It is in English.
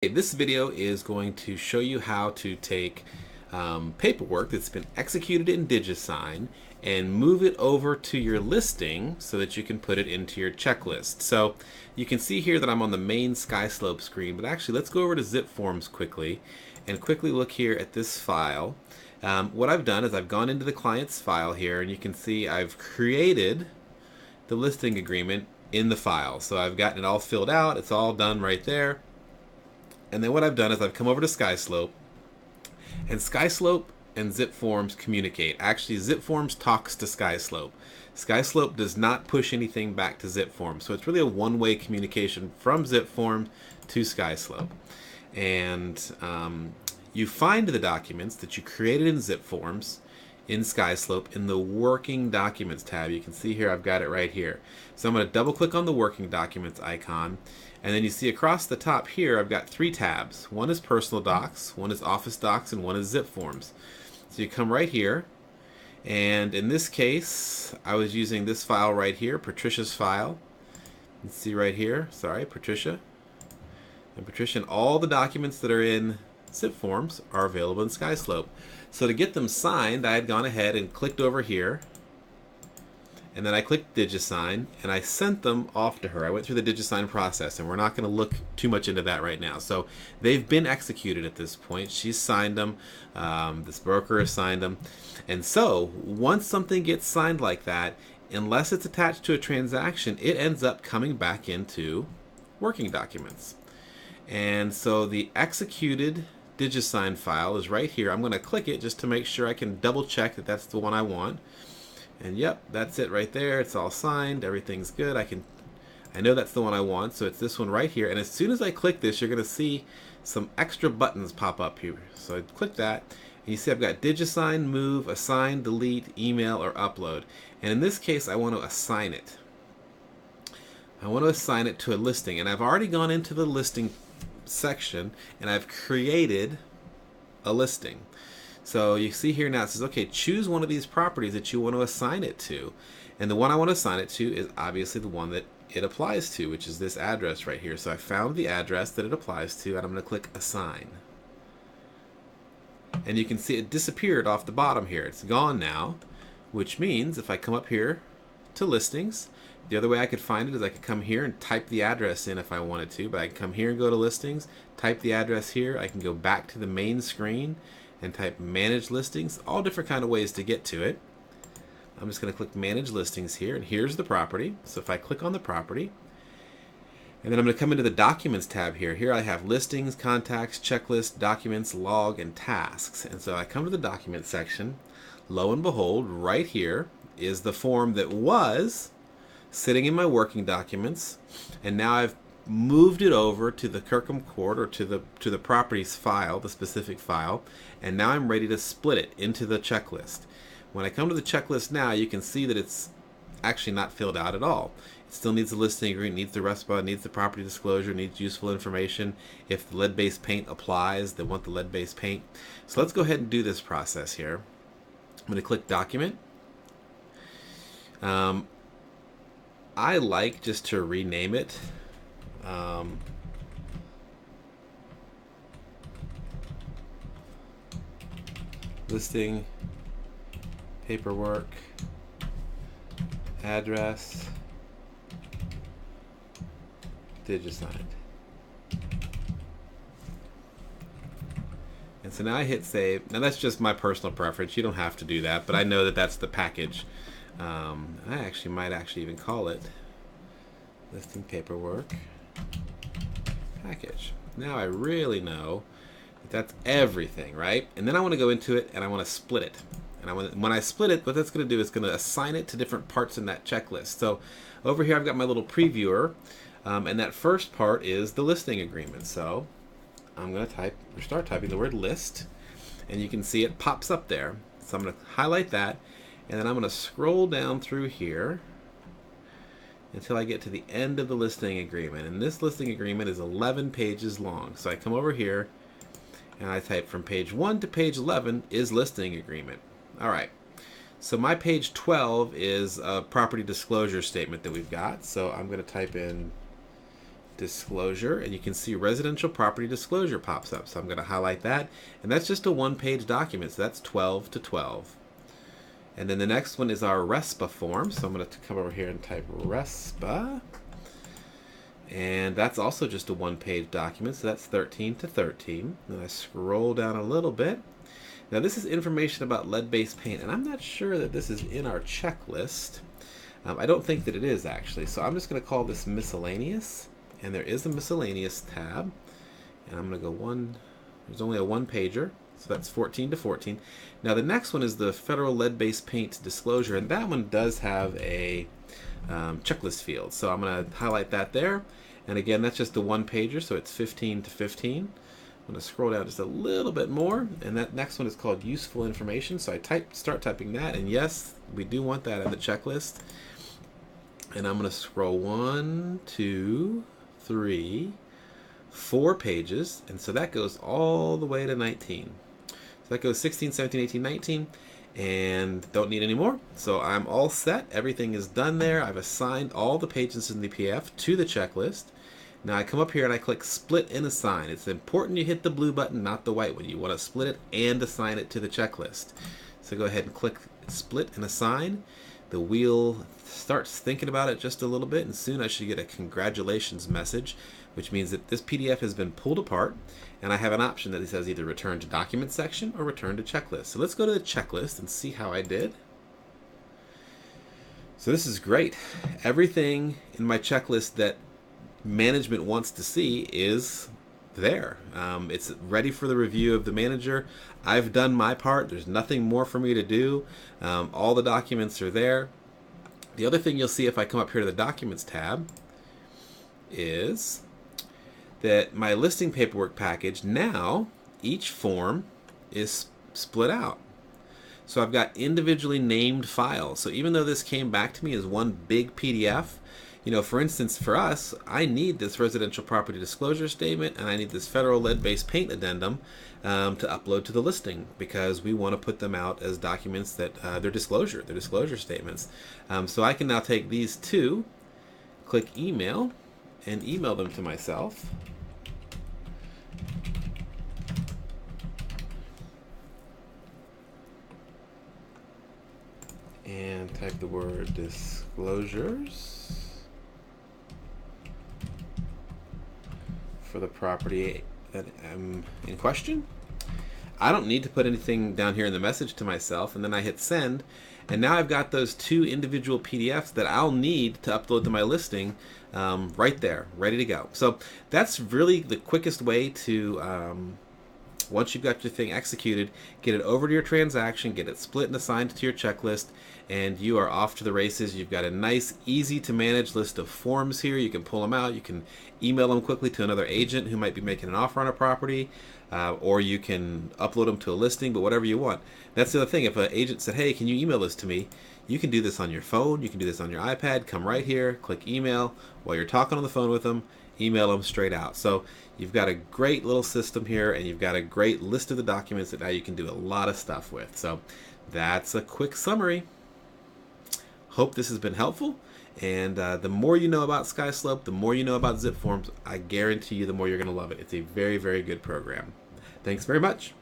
This video is going to show you how to take paperwork that's been executed in DigiSign and move it over to your listing so that you can put it into your checklist. So you can see here that I'm on the main Skyslope screen, but actually let's go over to Zip Forms quickly and quickly look here at this file. What I've done is I've gone into the client's file here, and you can see I've created the listing agreement in the file. So I've gotten it all filled out, it's all done right there. And then what I've done is I've come over to Skyslope, and Skyslope and Zip Forms communicate. Actually, Zip Forms talks to Skyslope. Skyslope does not push anything back to Zip Forms. So it's really a one-way communication from Zip Forms to Skyslope. And you find the documents that you created in Zip Forms in Skyslope in the Working Documents tab. You can see here I've got it right here. So I'm going to double click on the Working Documents icon, and then you see across the top here I've got three tabs. One is Personal Docs, one is Office Docs, and one is Zip Forms. So you come right here, and in this case I was using this file right here, Patricia's file. You can see right here, sorry, Patricia. And Patricia, and all the documents that are in Zip Forms are available in Skyslope. So to get them signed, I had gone ahead and clicked over here, and then I clicked DigiSign, and I sent them off to her. I went through the DigiSign process, and we're not going to look too much into that right now. So they've been executed at this point. She's signed them. This broker has signed them. And so once something gets signed like that, unless it's attached to a transaction, it ends up coming back into Working Documents. And so the executed DigiSign file is right here. I'm going to click it just to make sure I can double check that that's the one I want. And yep, that's it right there. It's all signed. Everything's good. I know that's the one I want. So it's this one right here. And as soon as I click this, you're going to see some extra buttons pop up here. So I click that, and you see I've got DigiSign, Move, Assign, Delete, Email, or Upload. And in this case, I want to assign it. I want to assign it to a listing. And I've already gone into the listing section, and I've created a listing. So you see here now it says, okay, choose one of these properties that you want to assign it to. And the one I want to assign it to is obviously the one that it applies to, which is this address right here. So I found the address that it applies to, and I'm going to click Assign. And you can see it disappeared off the bottom here. It's gone now, which means if I come up here to Listings, the other way I could find it is I could come here and type the address in if I wanted to, but I can come here and go to Listings, type the address here. I can go back to the main screen and type Manage Listings, all different kind of ways to get to it. I'm just going to click Manage Listings here, and here's the property. So if I click on the property, and then I'm going to come into the Documents tab here. Here I have Listings, Contacts, Checklist, Documents, Log, and Tasks. And so I come to the Documents section. Lo and behold, right here is the form that was sitting in my Working Documents, and now I've moved it over to the Kirkham Court, or to the properties file, the specific file, and now I'm ready to split it into the checklist. When I come to the checklist now, you can see that it's actually not filled out at all. It still needs the listing agreement, needs the RESPA, needs the property disclosure, needs useful information. If the lead-based paint applies, they want the lead-based paint. So let's go ahead and do this process here. I'm going to click Document. I like just to rename it. Listing, paperwork, address, DigiSign. And so now I hit save. Now that's just my personal preference. You don't have to do that, but I know that that's the package. I actually might even call it Listing Paperwork Package. Now I really know that that's everything, right? And then I want to go into it and I want to split it. And when I split it, what that's going to do is going to assign it to different parts in that checklist. So over here I've got my little previewer, and that first part is the listing agreement. So I'm going to start typing the word list, and you can see it pops up there. So I'm going to highlight that, and then I'm going to scroll down through here until I get to the end of the listing agreement. And this listing agreement is 11 pages long. So I come over here and I type from page 1 to page 11 is listing agreement. All right. So my page 12 is a property disclosure statement that we've got. So I'm going to type in disclosure, and you can see residential property disclosure pops up. So I'm going to highlight that, and that's just a one-page document, so that's 12 to 12. And then the next one is our RESPA form, so I'm going to come over here and type RESPA, and that's also just a one-page document, so that's 13 to 13. Then I scroll down a little bit. Now this is information about lead-based paint, and I'm not sure that this is in our checklist. I don't think that it is actually, so I'm just going to call this miscellaneous, and there is a miscellaneous tab, and I'm going to go there's only a one-pager, so that's 14 to 14. Now the next one is the federal lead-based paint disclosure, and that one does have a checklist field, so I'm going to highlight that there, and again that's just a one-pager, so it's 15 to 15. I'm going to scroll down just a little bit more, and that next one is called useful information, so I start typing that, and yes, we do want that in the checklist. And I'm going to scroll 1, 2, 3, 4 pages, and so that goes all the way to 19. So that goes 16, 17, 18, 19, and don't need any more. So I'm all set. Everything is done there. I've assigned all the pages in the PDF to the checklist. Now I come up here and I click split and assign. It's important you hit the blue button, not the white one. You want to split it and assign it to the checklist. So go ahead and click split and assign. The wheel starts thinking about it just a little bit, and soon I should get a congratulations message, which means that this PDF has been pulled apart, and I have an option that says either return to document section or return to checklist. So let's go to the checklist and see how I did. So this is great. Everything in my checklist that management wants to see is there. It's ready for the review of the manager. I've done my part. There's nothing more for me to do. All the documents are there. The other thing you'll see if I come up here to the Documents tab is that my listing paperwork package, now each form is split out. So I've got individually named files. So even though this came back to me as one big PDF, you know, for instance, for us, I need this residential property disclosure statement and I need this federal lead-based paint addendum to upload to the listing, because we want to put them out as documents that they're disclosure statements. So I can now take these two, click email, and email them to myself. And type the word disclosures for the property that I'm in question. I don't need to put anything down here in the message to myself, and then I hit send, and now I've got those two individual PDFs that I'll need to upload to my listing right there, ready to go. So that's really the quickest way to, once you've got your thing executed, get it over to your transaction, get it split and assigned to your checklist, and you are off to the races. You've got a nice, easy to manage list of forms here. You can pull them out. You can email them quickly to another agent who might be making an offer on a property, or you can upload them to a listing, but whatever you want. That's the other thing. If an agent said, hey, can you email this to me? You can do this on your phone. You can do this on your iPad. Come right here, click email. While you're talking on the phone with them, email them straight out. So you've got a great little system here, and you've got a great list of the documents that now you can do a lot of stuff with. So that's a quick summary. Hope this has been helpful, and the more you know about Skyslope, the more you know about zip forms, I guarantee you the more you're going to love it. It's a very, very good program. Thanks very much.